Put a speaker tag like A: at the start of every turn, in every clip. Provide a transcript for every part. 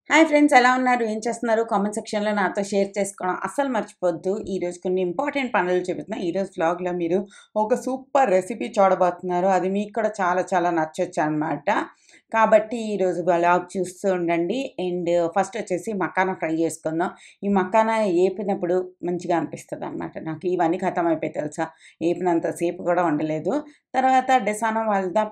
A: Hi friends, ఎలా ఉన్నారు? ఏం చేస్తున్నారు? కామెంట్ సెక్షన్‌లో నాతో షేర్ చేసుకోవడం అస్సలు మర్చిపోవద్దు. ఈరోజు కొన్ని ఇంపార్టెంట్ పనులు చెబుతున్నా. ఈరోజు వ్లాగ్‌లో మీరు ఒక సూపర్ రెసిపీ చూడబోతున్నారు. అది మీకు కూడా చాలా చాలా నచ్చొచ్చనమాట. కాబట్టి ఈరోజు వ్లాగ్ చూస్తూ ఉండండి. అండ్ ఫస్ట్ వచ్చేసి మకానా ఫ్రై చేసుకుందాం. ఈ మకానా ఏపినప్పుడు మంచిగా అనిపిస్తదనమాట. నాకు ఇవన్నీ ఖతం అయిపోయాయి తెలుసా! ఏపినంత సేపు కూడా ఉండలేదు. తర్వాత డెసానో వాళ్ళదా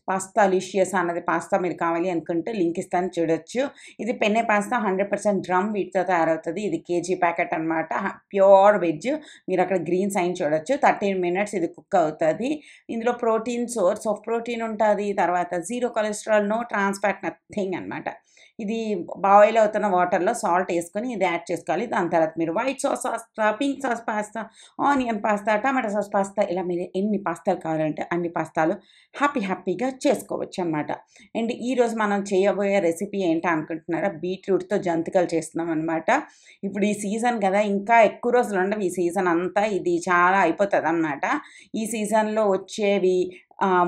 A: పాస్తా లిషియస్ అన్నది పాస్తా మీరు కావాలి అనుకుంటే లింక్ ఇస్తాను చూడొచ్చు. ఇది పెన్నె పాస్తా 100% డ్రమ్ వీట్‌తో తయారవుతది. ఇది కేజీ ప్యాకెట్ అనమాట. Pure veg. మీరక్కడ గ్రీన్ సైన్ చూడొచ్చు. 13 మినిట్స్ ఇది కుక్ అవుతది. ఇందులో ప్రోటీన్ సోర్స్ ఆఫ్ ప్రోటీన్ ఉంటాది. తర్వాత zero cholesterol, no trans fat, nothing అనమాట. ఇది బాయిల్ అవుతున్న వాటర్‌లో సాల్ట్ ఏసుకొని ఇది యాడ్ చేసుకోవాలి. దాని తర్వాత మీరు white sauce pasta, pink sauce pasta, onion pasta, tomato sauce pasta ఇలా మీరు ఎన్ని పాస్తాలు కావాలంటే అన్ని పాస్తాలు హ్యాపీగా చేసుకోవచ్చనమాట. అండ్ ఈరోజు మనం చేయబోయే రెసిపీ ఏంటా అనుకుంటున్నారా? బీట్రూట్‌తో జంతికలు చేస్తున్నామనమాట. ఇప్పుడు ఈ సీజన్ కదా! ఇంకా ఎక్కువ రోజులు ఉండవు ఈ సీజన్ అంతా. ఇది చాలా అయిపోతదనమాట. ఈ సీజన్‌లో వచ్చేవి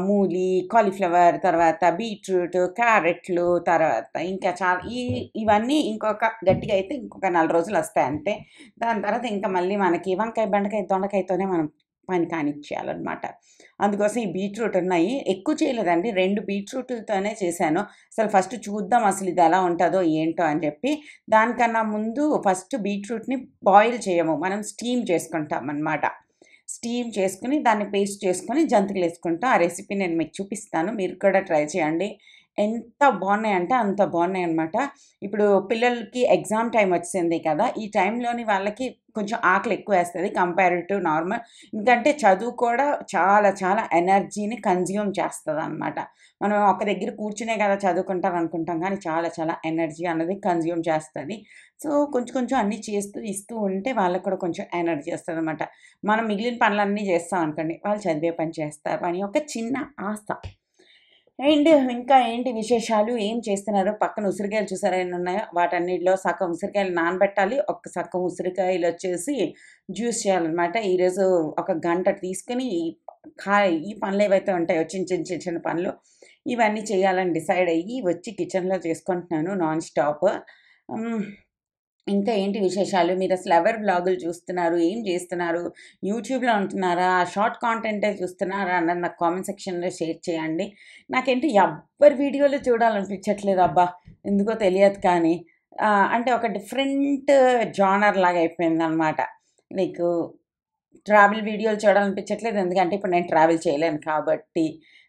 A: మూలి, కాలీఫ్లవర్, తర్వాత బీట్రూట్, క్యారెట్లు, తర్వాత ఇంకా ఇవన్నీ గట్టిగా అయితే ఇంకొక 4 రోజులొస్తాయి అంతే. దాని తర్వాత ఇంకా మళ్ళీ మనకి వంకాయ, బెండకాయ, దొండకాయతోనే మనం పని కానిచ్చేయాలనమాట. అందుకోసం ఈ బీట్రూట్ ఉన్నాయి. ఎక్కువ చేయలేదండి. 2 బీట్రూటులతోనే చేశాను. అసలు ఫస్ట్ చూద్దాం అసలు ఇది ఎలా ఉంటదో ఏంటో అని చెప్పి. దానికన్నా ముందు ఫస్ట్ బీట్రూట్‌ని బాయిల్ చేయము. మనం స్టీమ్ చేసుకుంటామనమాట. స్టీమ్ చేసుకొని దాన్ని పేస్ట్ చేసుకొని జంతికలేసుకుంటాం. ఆ రెసిపీ నేను మీకు చూపిస్తాను. మీరు కూడా ట్రై చేయండి. ఎంత బాగున్నాయంటే అంత బాగున్నాయనమాట. ఇప్పుడు పిల్లలకి ఎగ్జామ్ టైమ్ వచ్చింది కదా! ఈ టైంలోని వాళ్ళకి కొంచెం ఆకలి ఎక్కువేస్తది కంపేర్డ్ టు నార్మల్. ఎందుకంటే చదువు కూడా చాలా చాలా ఎనర్జీని కన్జ్యూమ్ చేస్తదనమాట. మనం ఒక దగ్గర కూర్చునే కదా చదువుకుంటాం అనుకుంటాం కానీ చాలా చాలా ఎనర్జీ అన్నది కన్జ్యూమ్ చేస్తది. సో, కొంచెం కొంచెం అన్నీ చేస్తూ ఇస్తూ ఉంటే వాళ్ళకి కూడా కొంచెం ఎనర్జీ వస్తదనమాట. మనం మిగిలిన పనులన్నీ చేస్తాం అనుకోండి, వాళ్ళు చదివే పని చేస్తారు అని ఒక చిన్న ఆశ. అండ్ ఇంకా ఏంటి విశేషాలు? ఏం చేస్తున్నారు? పక్కన ఉసిరికాయలు చూసారా ఎన్నున్నాయో? వాటన్నిటిలో సగం ఉసిరికాయలు నానబెట్టాలి. ఒక సగం ఉసిరికాయలొచ్చేసి జ్యూస్ చేయాలనమాట. ఈరోజు ఒక గంట తీసుకొని ఈ పనులేవైతే ఉంటాయో చిన్న పనులు, ఇవన్నీ చేయాలని డిసైడ్ అయ్యి వచ్చి కిచెన్‌లో చేసుకుంటున్నాను నాన్ స్టాప్. హ్మ్. ఇంకా ఏంటి విశేషాలు? మీరసలు ఎవరి వ్లాగులు చూస్తున్నారు? ఏం చేస్తున్నారు? యూట్యూబ్‌లో ఉంటున్నారా? షార్ట్ కాంటెంటే చూస్తున్నారా? అన్నది నాకు కామెంట్ సెక్షన్‌లో షేర్ చేయండి. నాకేంటి ఎవ్వరి వీడియోలు చూడాలనిపించట్లేదు అబ్బా! ఎందుకో తెలియదు కానీ. అంటే ఒక డిఫరెంట్ జానర్ లాగా అయిపోయిందనమాట. లైకు ట్రావెల్ వీడియోలు చూడాలనిపించట్లేదు. ఎందుకంటే ఇప్పుడు నేను ట్రావెల్ చేయలేను కాబట్టి.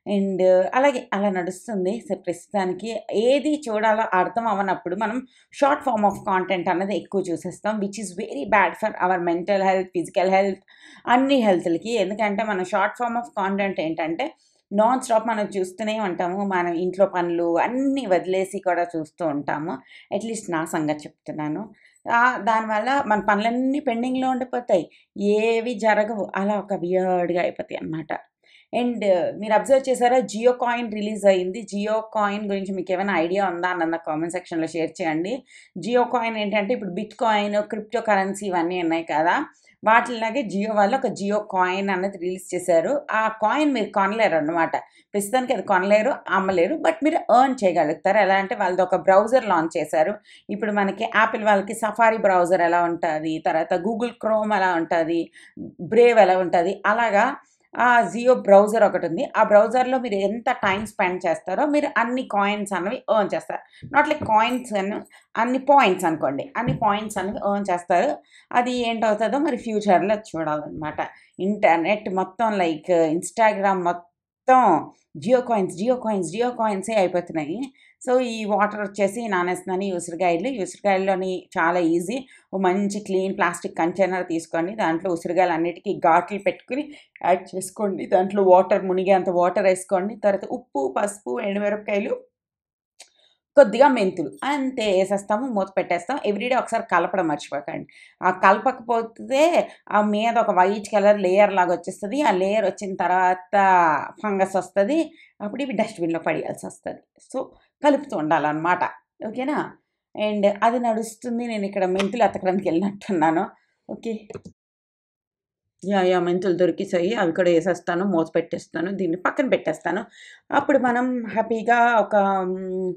A: అండ్ అలాగే అలా నడుస్తుంది. ప్రస్తుతానికి ఏది చూడాలో అర్థం అవ్వనప్పుడు మనం షార్ట్ ఫార్మ్ ఆఫ్ కాంటెంట్ అన్నది ఎక్కువ చూసేస్తాం. Which is very bad for our mental health, physical health, అన్ని హెల్త్‌లకి. ఎందుకంటే మన షార్ట్ ఫార్మ్ ఆఫ్ కాంటెంట్ ఏంటంటే నాన్ స్టాప్ మనం చూస్తూనే ఉంటాము. మనం ఇంట్లో పనులు అన్నీ వదిలేసి కూడా చూస్తూ ఉంటాము. అట్‌లీస్ట్ నా సంగతి చెప్తున్నాను. దానివల్ల మన పనులన్నీ పెండింగ్‌లో ఉండిపోతాయి. ఏవి జరగవు. అలా ఒక వియర్డ్‌గా అయిపోతాయన్నమాట. అండ్ మీరు అబ్జర్వ్ చేసారా? జియో కాయిన్ రిలీజ్ అయింది. జియో కాయిన్ గురించి మీకేమైనా ఐడియా ఉందా అన్నది నాకు కామెంట్ సెక్షన్‌లో షేర్ చేయండి. జియో కాయిన్ ఏంటంటే ఇప్పుడు బిట్ కాయిన్, క్రిప్టో కరెన్సీ ఇవన్నీ ఉన్నాయి కదా! వాటిలాగే జియో వాళ్ళు ఒక జియో కాయిన్ అన్నది రిలీజ్ చేశారు. ఆ కాయిన్ మీరు కొనలేరన్నమాట. ప్రస్తుతానికి అది కొనలేరు, అమ్మలేరు. బట్ మీరు ఎర్న్ చేయగలుగుతారు. ఎలా అంటే వాళ్ళది ఒక బ్రౌజర్ లాంచ్ చేశారు. ఇప్పుడు మనకి యాపిల్ వాళ్ళకి సఫారీ బ్రౌజర్ ఎలా ఉంటది, తర్వాత గూగుల్ క్రోమ్ ఎలా ఉంటది, బ్రేవ్ ఎలా ఉంటది, అలాగా ఆ జియో బ్రౌజర్ ఒకటుంది. ఆ బ్రౌజర్‌లో మీరు ఎంత టైమ్ స్పెండ్ చేస్తారో మీరు అన్ని కాయిన్స్ అన్నవి ఎర్న్ చేస్తారు. నాట్ లైక్ కాయిన్స్ అన్ని పాయింట్స్ అనుకోండి. అన్ని పాయింట్స్ అనేవి ఎర్న్ చేస్తారు. అది ఏంటవుతదో మరి ఫ్యూచర్‌లో చూడాలనమాట. ఇంటర్నెట్ మొత్తం లైక్ ఇన్‌స్టాగ్రామ్ మొత్తం జియో కాయిన్సే అయిపోతున్నాయి. సో, ఈ వాటర్ వచ్చేసి నానేస్తున్నాను ఈ ఉసిరికాయలు. ఈ ఉసిరికాయల్లోని చాలా ఈజీ. ఓ మంచి క్లీన్ ప్లాస్టిక్ కంటైనర్ తీసుకోండి. దాంట్లో ఉసిరికాయలన్నిటికి ఘాట్లు పెట్టుకొని యాడ్ చేసుకోండి. దాంట్లో వాటర్ మునిగేంత వాటర్ ఏసుకోండి. తర్వాత ఉప్పు, పసుపు, ఎండుమిరపకాయలు, కొద్దిగా మెంతులు అంతే ఏసేస్తాము. మూత పెట్టేస్తాం. ఎవ్రీడే ఒకసారి కలపడం మర్చిపోకండి. ఆ కలపకపోతే ఆ మీద ఒక వైట్ కలర్ లేయర్ లాగా వచ్చేస్తది. ఆ లేయర్ వచ్చిన తర్వాత ఫంగస్ వస్తది. అప్పుడు ఇవి డస్ట్‌బిన్‌లో పడేయాల్సొస్తది. సో, కలుపుతూ ఉండాలనమాట. ఓకేనా? అండ్ అది నడుస్తుంది. నేనిక్కడ మెంతులు ఎతకడానికెళ్ళినట్టున్నాను. ఓకే. యాహ్! మెంతులు దొరికేసాయి. అవి కూడా ఏసేస్తాను. మూత పెట్టేస్తాను. దీన్ని పక్కన పెట్టేస్తాను. అప్పుడు మనం హ్యాపీగా ఒక హ్మ్,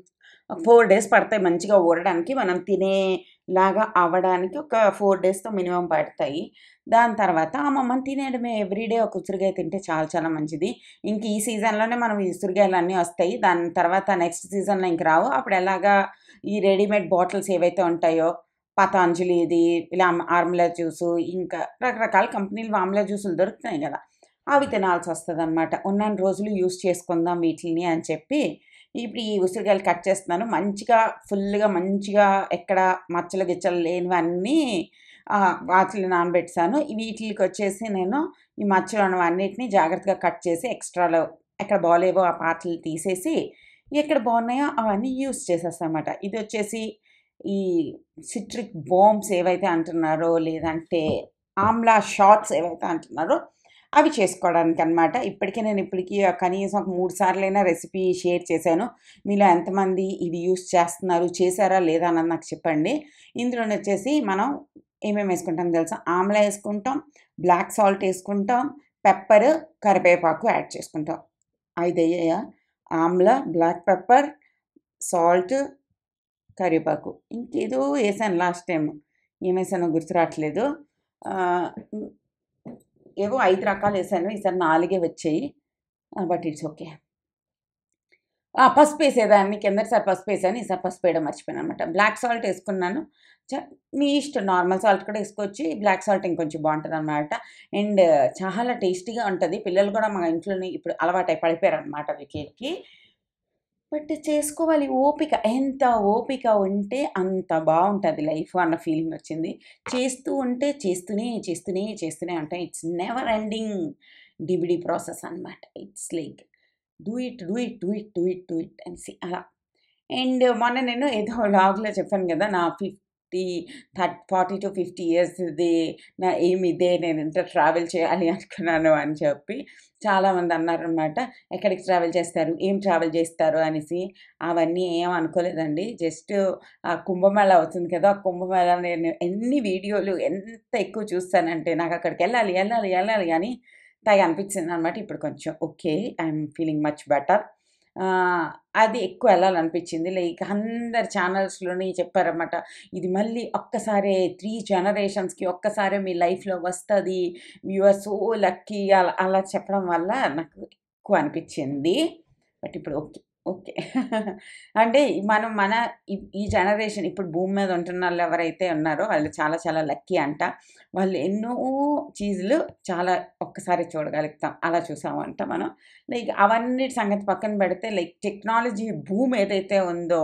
A: 4 డేస్ పడతాయి మంచిగా ఊరడానికి. మనం తినేలాగా అవ్వడానికి ఒక 4 డేస్‌తో మినిమమ్ పడతాయి. దాని తర్వాత అమ్మమ్మని తినేయడమే. ఎవ్రీడే ఒక ఉసిరికాయ తింటే చాలా చాలా మంచిది. ఇంక ఈ సీజన్‌లోనే మనం ఈ ఉసిరికాయలన్నీ వస్తాయి. దాని తర్వాత నెక్స్ట్ సీజన్‌లో ఇంక రావు. అప్పుడు ఎలాగా ఈ రెడీమేడ్ బాటిల్స్ ఏవైతే ఉంటాయో పతాంజలిది ఇలా ఆమ్లా జ్యూసు ఇంకా రకరకాల కంపెనీలు ఆమ్లా జ్యూసులు దొరుకుతున్నాయి గదా! అవి తినాల్సొస్తదనమాట. ఉన్నన్ని రోజులు యూజ్ చేసుకుందాం వీటిలిని అని చెప్పి ఇప్పుడు ఈ ఉసిరికాయలు కట్ చేస్తున్నాను. మంచిగా ఫుల్‌గా మంచిగా ఎక్కడ మచ్చలు గిచ్చలు లేనివన్నీ వాటిలిని నానబెట్టేసాను. వీటిలికొచ్చేసి నేను ఈ మచ్చలు ఉన్నవన్నిటిని జాగ్రత్తగా కట్ చేసి ఎక్స్‌ట్రాలో ఎక్కడ బాలేవో ఆ పార్ట్‌లు తీసేసి, ఎక్కడ బాగున్నాయో అవన్నీ యూజ్ చేసేస్తానమాట. ఇదొచ్చేసి ఈ సిట్రిక్ బాంబ్స్ ఏవైతే అంటున్నారో, లేదంటే ఆమ్లా షాట్స్ ఏవైతే అంటున్నారో అవి చేసుకోవడానికనమాట. ఇప్పటికి కనీసం ఒక 3 సార్లైనా రెసిపీ షేర్ చేశాను. మీలో ఎంతమంది ఇవి యూజ్ చేస్తున్నారు, చేశారా లేదా అన్నది నాకు చెప్పండి. ఇందులోనొచ్చేసి మనం ఏమేమి యేసుకుంటాం తెలుసా? ఆమ్లా యేసుకుంటాం, బ్లాక్ సాల్ట్ యేసుకుంటాం, పెప్పర్, కరివేపాకు యాడ్ చేసుకుంటాం. 5 అయ్యాయా? ఆమ్లా, బ్లాక్ పెప్పర్, సాల్ట్, కరివేపాకు. ఇంకేదో యేసాను లాస్ట్ టైమ్. ఏమేసానో గుర్తు రావట్లేదు. హ్మ్. ఏవో 5 రకాలేసాను. ఈసారి 4 వచ్చాయి. But it's okay. పసుపేసేదాన్ని. కిందటిసారి పసుపేసాను. ఈసారి పసుపేయడం మర్చిపోయాననమాట. Black salt యేసుకున్నాను. మీ ఇష్టం. నార్మల్ సాల్ట్ కూడా యేసుకోవచ్చు. బ్లాక్ సాల్ట్ ఇంకొంచెం బావుంటదనమాట. అండ్ చాలా టేస్టీగా ఉంటది. పిల్లలు కూడా మా ఇంట్లోని ఇప్పుడు అలవాటై పడిపోయారనమాట వీటిలికి. బట్ చేసుకోవాలి ఓపిక. ఎంత ఓపిక ఉంటే అంత బావుంటది లైఫ్ అన్న ఫీలింగొచ్చింది. చేస్తూ ఉంటే చేస్తూనే ఉంటాం. It's never ending DVD process అనమాట. It's like do it, do it, do it, do it, do it అనేసి అలా. అండ్ మొన్న నేను ఏదో వ్లాగ్‌లో చెప్పాను గదా! నా 40-50 ఇయర్స్‌ది నా ఎయిమ్ ఇదే. నేను ఇంత ట్రావెల్ చేయాలి అనుకున్నాను అని చెప్పి చాలామంది అన్నారనమాట. ఎక్కడికి ట్రావెల్ చేస్తారు? ఏం ట్రావెల్ చేస్తారు? అనేసి. అవన్నీ ఏం అనుకోలేదండి. జస్ట్ కుంభమేళా అవుతుంది కదా! ఆ కుంభమేళా నేను ఎన్ని వీడియోలు ఎంత ఎక్కువ చూస్తానంటే నాకు అక్కడికెళ్ళాలి అని తెగ అనిపించిందనమాట. ఇప్పుడు కొంచెం okay. I'm feeling much better. అది ఎక్కువ ఎళ్ళాలనిపించింది. లైక్ అందరి ఛానల్స్‌లోని చెప్పారన్నమాట. ఇది మళ్ళీ ఒక్కసారే 3 జనరేషన్స్‌కి ఒక్కసారే మీ లైఫ్‌లో వస్తది. యూ ఆర్ సో లక్కీ అలా అలా చెప్పడం వల్ల నాకు ఎక్కువ అనిపించింది. బట్ ఇప్పుడు ఓకే. ఓకే. అంటే మనం మన ఈ జనరేషన్ ఇప్పుడు భూమి మీద ఉంటున్నోళ్ళు ఎవరైతే ఉన్నారో వాళ్ళు చాలా చాలా లక్కీ అంట. వాళ్ళు ఎన్నో చీజులు చాలా ఒక్కసారే చూడగలుగుతాం. అలా చూసామంట మనం. లైక్ అవన్నిటి సంగతి పక్కన పెడితే లైక్ టెక్నాలజీ బూమ్ ఏదైతే ఉందో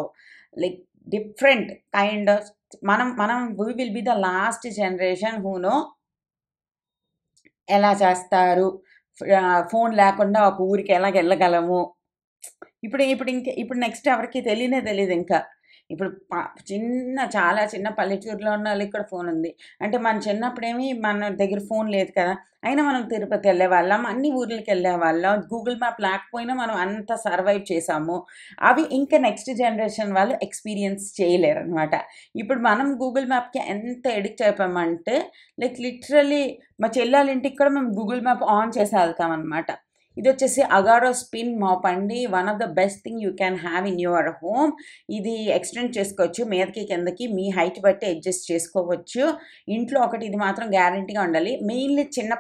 A: లైక్ డిఫరెంట్ కైండ్ ఆఫ్ మనం మనం we will be the last generation who know ఎలా చేస్తారు. ఫోను లేకుండా ఒక ఊరికి ఎలాగెళ్ళగలము. ఇప్పుడు నెక్స్ట్ ఎవరికీ తెలియనే తెలీదింకా. ఇప్పుడు చాలా చిన్న పల్లెటూరులో ఉన్నోళ్ళకి కూడా ఫోనుంది. అంటే మన చిన్నప్పుడేమి మన దగ్గర ఫోను లేదు కదా! అయినా మనం తిరుపతెళ్ళేవాళ్ళం. అన్ని ఊర్లకెళ్ళేవాళ్ళం. గూగుల్ మ్యాప్ లేకపోయినా మనం అంత సర్వైవ్ చేసాము. అవి ఇంకా నెక్స్ట్ జనరేషన్ వాళ్ళు ఎక్స్‌పీరియన్స్ చేయలేరనమాట. ఇప్పుడు మనం గూగుల్ మ్యాప్‌కి ఎంత అడిక్ట్ అయిపోయామంటే లైక్ లిటరల్లీ మా చెల్లాలింటికి కూడా మేము గూగుల్ మ్యాప్ ఆన్ చేసి ఎళ్తామనమాట. ఇదొచ్చేసి అగారో స్పిన్ మాప్ అండి. One of the best thing you can have in your home. ఇది ఎక్స్‌టెండ్ చేసుకోవచ్చు. మీదకి, కిందకి మీ హైట్ బట్టి అడ్జస్ట్ చేసుకోవచ్చు. ఇంట్లో ఒకటి ఇది మాత్రం గ్యారంటీగా ఉండాలి. మెయిన్‌లీ చిన్న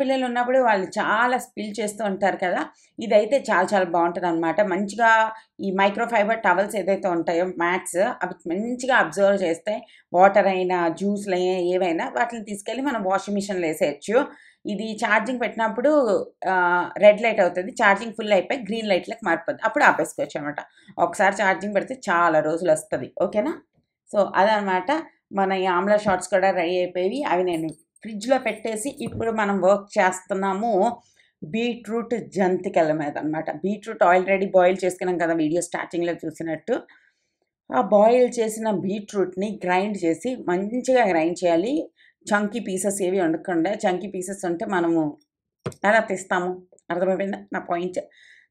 A: పిల్లలున్నప్పుడు వాళ్ళు చాలా స్పిల్ చేస్తూ ఉంటారు కదా! ఇదైతే చాలా చాలా బావుంటదనమాట. మంచిగా ఈ మైక్రో ఫైబర్ టవల్స్ ఏదైతే ఉంటాయో మ్యాట్స్ అవి మంచిగా అబ్జర్వ్ చేస్తాయి. వాటర్ అయినా, జ్యూస్‌లైనా ఏవైనా వాటిని తీసుకెళ్ళి మనం వాషింగ్ మిషన్‌లో ఏసేయొచ్చు. ఇది ఛార్జింగ్ పెట్టినప్పుడు రెడ్ లైట్ అవుతది. ఛార్జింగ్ ఫుల్ అయిపోయి గ్రీన్ లైట్‌లోకి మారిపోద్ది. అప్పుడు ఆపేసుకోవచ్చనమాట. ఒకసారి ఛార్జింగ్ పెడితే చాలా రోజులొస్తది. ఓకేనా? సో, అదనమాట. మన ఈ ఆమ్లా షార్ట్స్ కూడా రెడీ అయిపోయేవి. అవి నేను ఫ్రిడ్జ్‌లో పెట్టేసి ఇప్పుడు మనం వర్క్ చేస్తున్నాము. బీట్రూట్ జంతికల మీదనమాట. బీట్రూట్ ఆల్రెడీ బాయిల్ చేసుకున్నాం కదా! వీడియో స్టార్టింగ్‌లో చూసినట్టు. ఆ బాయిల్ చేసిన బీట్రూట్‌ని గ్రైండ్ చేసి మంచిగా గ్రైండ్ చేయాలి. చంకీ పీసెస్ ఏవి ఉండకుండా చంకీ పీసెస్ ఉంటే మనము ఎలా తీస్తాము? అర్థమైపోయిందా నా పాయింట్?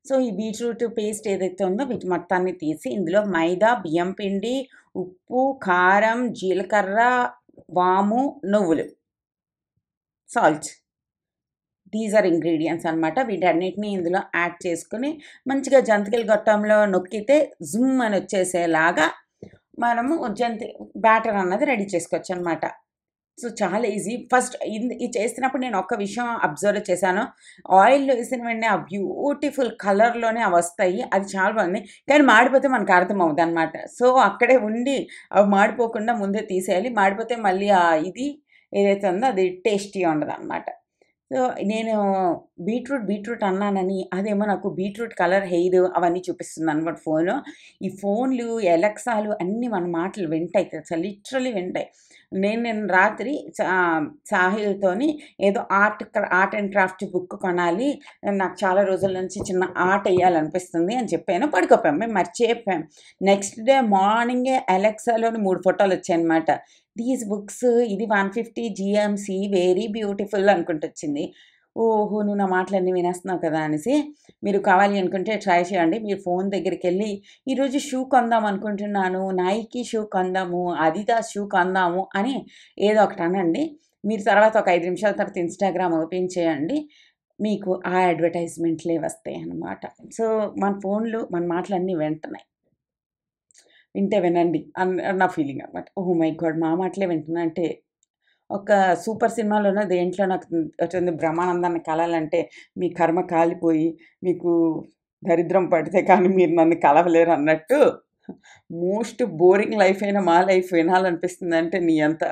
A: సో, ఈ బీట్రూట్ పేస్ట్ ఏదైతే ఉందో వీటి మొత్తాన్ని తీసి ఇందులో మైదా, బియ్యం పిండి, ఉప్పు, కారం, జీలకర్ర, వాము, నువ్వులు, సాల్ట్ దీస్ ఆర్ ఇంగ్రీడియంట్స్ అనమాట. వీటన్నిటిని ఇందులో యాడ్ చేసుకొని మంచిగా జంతికల గొట్టంలో నొక్కితే జుమ్ అని వచ్చేసేలాగా మనము బ్యాటర్ అన్నది రెడీ చేసుకోవచ్చు అనమాట. సో, చాలా ఈజీ. ఫస్ట్ ఇది చేస్తున్నప్పుడు నేను ఒక్క విషయం అబ్జర్వ్ చేశాను. ఆయిల్‌లో వేసిన వెంటనే ఆ బ్యూటిఫుల్ కలర్‌లోనే అవొస్తాయి. అది చాలా బాగుంది. కానీ మాడిపోతే మనకు అర్థమవ్వదనమాట. సో, అక్కడే ఉండి అవి మాడిపోకుండా ముందే తీసేయాలి. మాడిపోతే మళ్ళీ ఇది ఏదైతే ఉందో అది టేస్టీగా ఉండదనమాట. సో, నేను బీట్రూట్ అన్నానని అదేమో నాకు బీట్రూట్ కలర్ హెయిర్ అవన్నీ చూపిస్తుందనమాట ఫోను. ఈ ఫోన్లు, ఎలక్సాలు అన్నీ మన మాటలు వింటాయి తెలుసా! లిటరల్లీ వింటాయి. నేను రాత్రి సాహిల్‌తోని ఏదో ఆర్ట్ అండ్ క్రాఫ్ట్ బుక్ కొనాలి. నాకు చాలా రోజుల నుంచి చిన్న ఆర్ట్ ఎయ్యాలనిపిస్తుంది అని చెప్పాను. పడుకోపోయాం. మేము మర్చిపోయాం. నెక్స్ట్ డే మార్నింగే అలెక్సాలోని 3 ఫోటోలొచ్చాయనమాట. దీస్ బుక్స్ ఇది 150 జీఎంసీ వెరీ బ్యూటిఫుల్ అనుకుంటొచ్చింది. ఓహో! నువ్వు నా మాటలన్నీ వినేస్తున్నావు కదా! అనేసి మీరు కావాలి అనుకుంటే ట్రై చేయండి. మీరు ఫోన్ దగ్గరికెళ్ళి ఈరోజు షూ కొందాం అనుకుంటున్నాను. నైకీ షూ కొందాము, అడిదాస్ షూ కొందాము అని ఏదో ఒకటి అనండి. మీరు తర్వాత ఒక 5 నిమిషాల తర్వాత ఇన్‌స్టాగ్రామ్ ఓపెన్ చేయండి. మీకు ఆ అడ్వర్టైజ్‌మెంట్‌లే వస్తాయన్నమాట. సో, మన ఫోన్‌లు మన మాటలన్నీ వింటున్నాయి. వింటే వినండి నా ఫీలింగ్ అనమాట. Oh my God! మా మాటలే వింటున్నా అంటే ఒక సూపర్ సినిమాలోనో దేంట్లో నాకు వచ్చింది బ్రహ్మానందాన్ని కలాలంటే మీ కర్మ కాలిపోయి మీకు దరిద్రం పడితే కానీ మీరు నన్ను కలవలేరు అన్నట్టు మోస్ట్ బోరింగ్ లైఫ్ అయిన మా లైఫ్ వినాలనిపిస్తుందంటే నీ అంత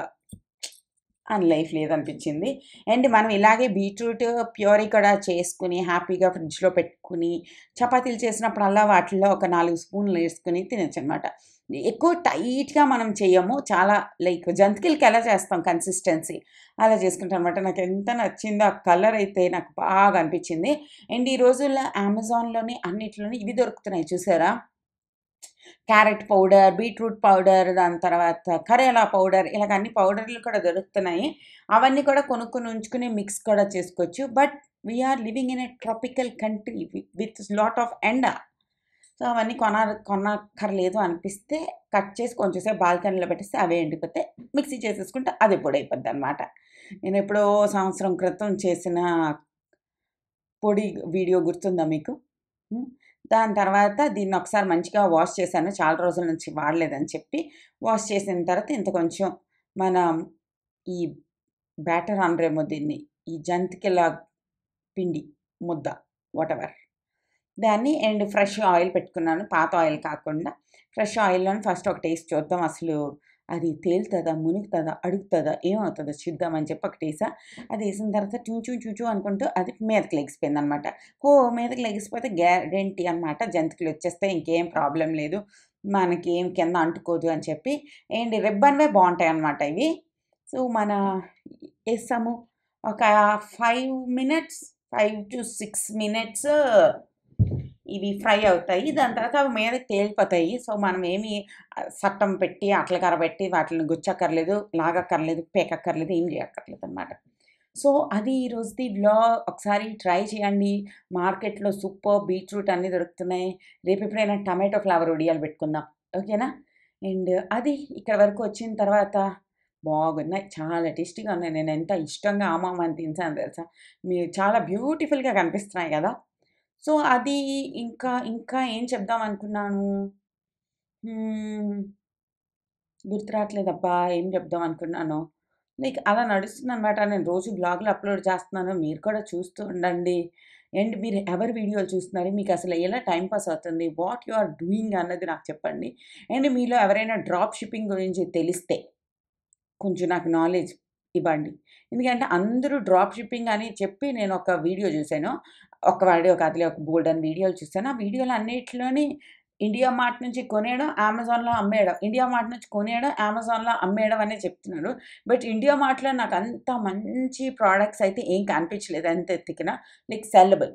A: అని లైఫ్ లేదనిపించింది. అండ్ మనం ఇలాగే బీట్రూట్ ప్యూరీ కూడా చేసుకొని హ్యాపీగా ఫ్రిడ్జ్‌లో పెట్టుకొని చపాతీలు చేసినప్పుడల్లా వాటిల్లో ఒక 4 స్పూన్లు ఏసుకొని తినొచ్చనమాట. ఎక్కువ టైట్‌గా మనం చెయ్యము. చాలా లైక్ జంతికలకి ఎలా చేస్తాం కన్సిస్టెన్సీ అలా చేసుకుంటాననమాట. నాకెంత నచ్చిందో ఆ కలర్ అయితే నాకు బాగా అనిపించింది. అండ్ ఈ రోజుల్లో అమెజాన్‌లోని అన్నిట్లోని ఇవి దొరుకుతున్నాయి చూసారా? క్యారెట్ పౌడర్, బీట్రూట్ పౌడర్, దాని తర్వాత కరేలా పౌడర్ ఇలాగ అన్ని పౌడర్‌లు కూడా దొరుకుతున్నాయి. అవన్నీ కూడా కొనుక్కొని ఉంచుకొని మిక్స్ కూడా చేసుకోవచ్చు. But we are living in a tropical country with lot of ఎండ. సో, అవన్నీ కొనక్కర్లేదు అనిపిస్తే కట్ చేసి కొంచెం సేపు బాల్కనీలో పెట్టేస్తే అవే ఎండిపోతే మిక్సీ చేసేసుకుంటే అది పొడైపోద్దనమాట. నేనెప్పుడో సంవత్సరం క్రితం చేసిన పొడి వీడియో గుర్తుందా మీకు? హ్మ్. దాని తర్వాత దీన్నొకసారి మంచిగా వాష్ చేశాను. చాలా రోజుల నుంచి వాడలేదని చెప్పి. వాష్ చేసిన తర్వాత ఇంత కొంచెం మనం ఈ బ్యాటర్ అనరేమో దీన్ని. ఈ జంతికల పిండి ముద్ద వాటెవర్. దాన్ని అండ్ ఫ్రెష్ ఆయిల్ పెట్టుకున్నాను. పాత ఆయిల్ కాకుండా ఫ్రెష్ ఆయిల్‌లోని ఫస్ట్ ఒక టేస్ట్ చూద్దాం అసలు అది తేలుతదా? మునుగుతదా? అడుగుతదా? ఏమవుతదో చూద్దామని చెప్పి ఒకటేసా. అదేసిన తర్వాత చూచూ అనుకుంటూ అది మీదకి లెగిసిపోయిందనమాట. మీదకి లెగిసిపోతే గ్యారంటీ అనమాట జంతికలొచ్చేస్తాయి. ఇంకేం ప్రాబ్లమ్ లేదు. మనకేం కింద అంటుకోదు అని చెప్పి. అండ్ రిబ్బన్‌వే బావుంటాయనమాట ఇవి. సో, ఏసాము. ఒక 5 మినిట్స్ 5-6 మినిట్స్ ఇవి ఫ్రై అవుతాయి. దాని తర్వాత అవి మీదకి తేలిపోతాయి. సో, మనమేమి సట్టం పెట్టి, అట్లకార పెట్టి వాటిలిని గుచ్చక్కర్లేదు, లాగక్కర్లేదు, పేకక్కర్లేదు, ఏం జేయక్కర్లేదనమాట. సో, అది ఈ రోజుది ఒకసారి ట్రై చేయండి. మార్కెట్‌లో సూపర్బ్ బీట్రూట్ అన్నీ దొరుకుతున్నాయి. రేపెప్పుడైనా టమాటో ఫ్లేవర్ వడియాలు పెట్టుకుందాం. ఓకేనా? అండ్ అది ఇక్కడ వరకు వచ్చిన తర్వాత బాగున్నాయి. చాలా టేస్టీగా ఉన్నాయి. నేనెంత ఇష్టంగా ఆమామని తినేసానో తెలుసా? మీరు చాలా బ్యూటిఫుల్‌గా కనిపిస్తున్నాయి గదా! సో, అది ఇంకా ఏం చెప్దామనుకున్నాను? హ్మ్. గుర్తు రావట్లేదబ్బా! ఏం చెప్దామనుకున్నానో. లైక్ అలా నడుస్తుందనమాట. నేను రోజు వ్లాగులు అప్‌లోడ్ చేస్తున్నాను. మీరు కూడా చూస్తూ ఉండండి. అండ్ మీరు ఎవరి వీడియోలు చూస్తున్నారు? మీకసలు ఎలా టైమ్ పాస్ అవుతుంది? వాట్ యూ ఆర్ డూయింగ్ అన్నది నాకు చెప్పండి. అండ్ మీలో ఎవరైనా డ్రాప్ షిప్పింగ్ గురించి తెలిస్తే కొంచెం నాకు నాలెడ్జ్ ఇవ్వండి. ఎందుకంటే అందరూ డ్రాప్ షిప్పింగ్ అని చెప్పి నేనొక వీడియో జూసాను. ఒక వీడియో కాదులే ఒక బోలెడన్ని వీడియోలు చూసాను. ఆ వీడియోలు అన్నిట్లోని ఇండియా మార్ట్ నుంచి కొనేయడం, అమెజాన్‌లో అమ్మేయడం. ఇండియా మార్ట్ నుంచి కొనేయడం, అమెజాన్‌లో అమ్మేయడం అనే చెప్తున్నారు. బట్ ఇండియా మార్ట్‌లో నాకంత మంచి ప్రొడక్ట్స్ అయితే ఏం కనిపించలేదు ఎంత ఎతికినా. లైక్ సెల్లబుల్.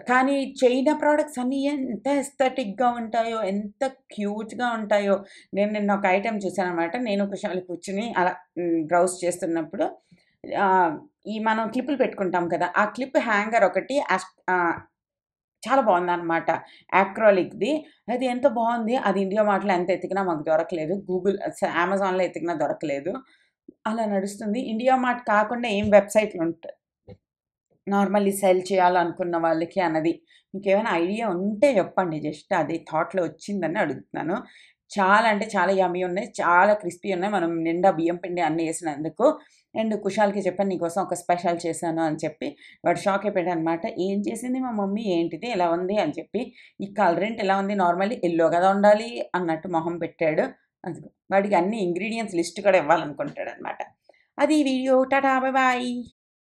A: కానీ చైనా ప్రొడక్ట్స్ అన్నీ ఎంత ఎస్థెటిక్‌గా ఉంటాయో, ఎంత క్యూట్‌గా ఉంటాయో. నేను నిన్న ఒక ఐటెమ్ చూసాననమాట. నేను కుశాల్ కూర్చొని అలా బ్రౌజ్ చేస్తున్నప్పుడు మనం క్లిప్పులు పెట్టుకుంటాం కదా! ఆ క్లిప్ హ్యాంగర్ ఒకటి చాలా బావుందనమాట. యాక్రిలిక్‌ది. అది ఎంత బావుంది. అది ఇండియా మార్ట్‌లో ఎంత ఎతికినా మాకు దొరకలేదు. అమెజాన్‌లో ఎతికినా దొరకలేదు. అలా నడుస్తుంది. ఇండియా మార్ట్ కాకుండా ఏం వెబ్‌సైట్‌లుంటాయి నార్మల్లీ సెల్ చేయాలనుకున్న వాళ్ళకి అన్నది. మీకేమైనా ఐడియా ఉంటే చెప్పండి. జస్ట్ అది థాట్‌లో వచ్చిందని అడుగుతున్నాను. చాలా అంటే చాలా యమ్మీ ఉన్నాయి. చాలా క్రిస్పీ ఉన్నాయి. మనం నిండా బియ్యం పిండి అన్నీ ఏసినందుకు. అండ్ కుషాల్‌కి చెప్పాను నీకోసం ఒక స్పెషల్ చేశాను అని చెప్పి. వాడు షాక్ అయిపోయాడనమాట. "ఏం చేసింది మా మమ్మీ? ఏంటిది ఇలా ఉంది?" అని చెప్పి. "ఈ కలరేంటి ఇలా ఉంది? నార్మల్లీ యెల్లో కదా ఉండాలి" అన్నట్టు మొహం పెట్టాడు. అదిగో వాడికి అన్ని ఇంగ్రీడియెంట్స్ లిస్ట్ కూడా ఇవ్వాలనుకుంటాడనమాట. అది ఈ వీడియో. టాటా! Bye bye.